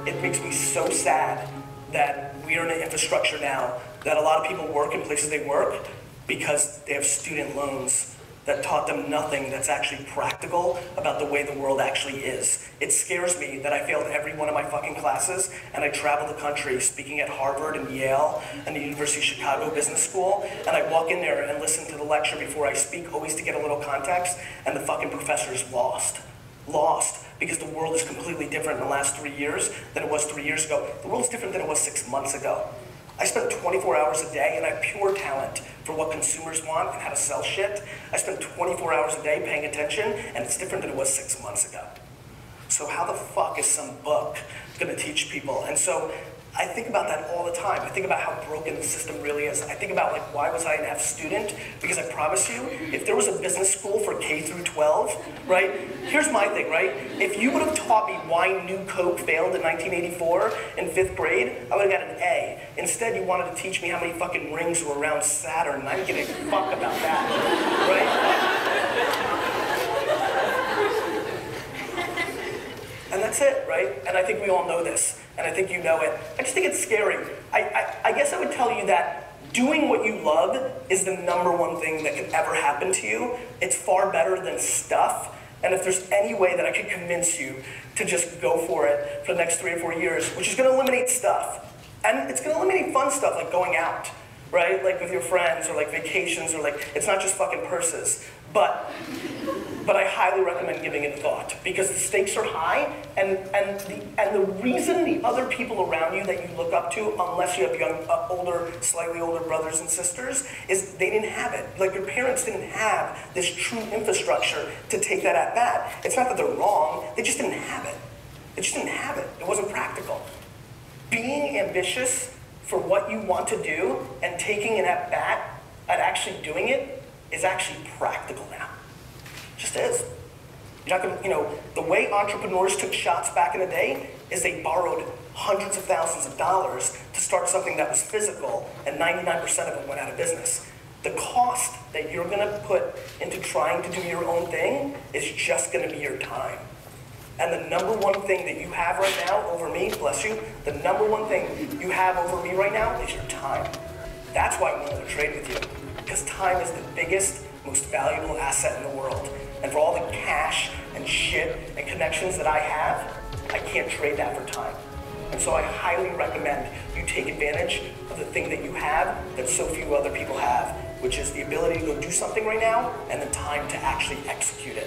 it makes me so sad that we are in an infrastructure now that a lot of people work in places they work because they have student loans that taught them nothing that's actually practical about the way the world actually is. It scares me that I failed every one of my fucking classes and I travel the country speaking at Harvard and Yale and the University of Chicago Business School, and I walk in there and listen to the lecture before I speak, always to get a little context, and the fucking professor is lost. Lost. Because the world is completely different in the last 3 years than it was 3 years ago. The world's different than it was 6 months ago. I spend 24 hours a day and I have pure talent for what consumers want and how to sell shit. I spend 24 hours a day paying attention, and it's different than it was 6 months ago. So how the fuck is some book gonna teach people? And so I think about that all the time. I think about how broken the system really is. I think about, like, why was I an F student? Because I promise you, if there was a business school for K through 12, right? Here's my thing, right? If you would have taught me why New Coke failed in 1984 in 5th grade, I would have got an A. Instead, you wanted to teach me how many fucking rings were around Saturn, and I didn't give a fuck about that, right? And that's it, right? And I think we all know this. And I think you know it. I just think it's scary. I guess I would tell you that doing what you love is the #1 thing that could ever happen to you. It's far better than stuff. And if there's any way that I could convince you to just go for it for the next 3 or 4 years, which is gonna eliminate stuff. And it's gonna eliminate fun stuff like going out, right? Like with your friends, or like vacations, or like, it's not just fucking purses. But I highly recommend giving it a thought, because the stakes are high, and the reason the other people around you that you look up to, unless you have young, slightly older brothers and sisters, is they didn't have it. Like, your parents didn't have this true infrastructure to take that at bat. It's not that they're wrong, they just didn't have it. They just didn't have it. It wasn't practical. Being ambitious for what you want to do and taking it at bat at actually doing it is actually practical now. It just is. You're not gonna, the way entrepreneurs took shots back in the day is they borrowed hundreds of thousands of dollars to start something that was physical, and 99% of them went out of business. The cost that you're gonna put into trying to do your own thing is just gonna be your time. And the #1 thing that you have right now over me, bless you, the #1 thing you have over me right now is your time. That's why I wanted to trade with you. Because time is the biggest, most valuable asset in the world. And for all the cash and shit and connections that I have, I can't trade that for time. And so I highly recommend you take advantage of the thing that you have that so few other people have, which is the ability to go do something right now and the time to actually execute it.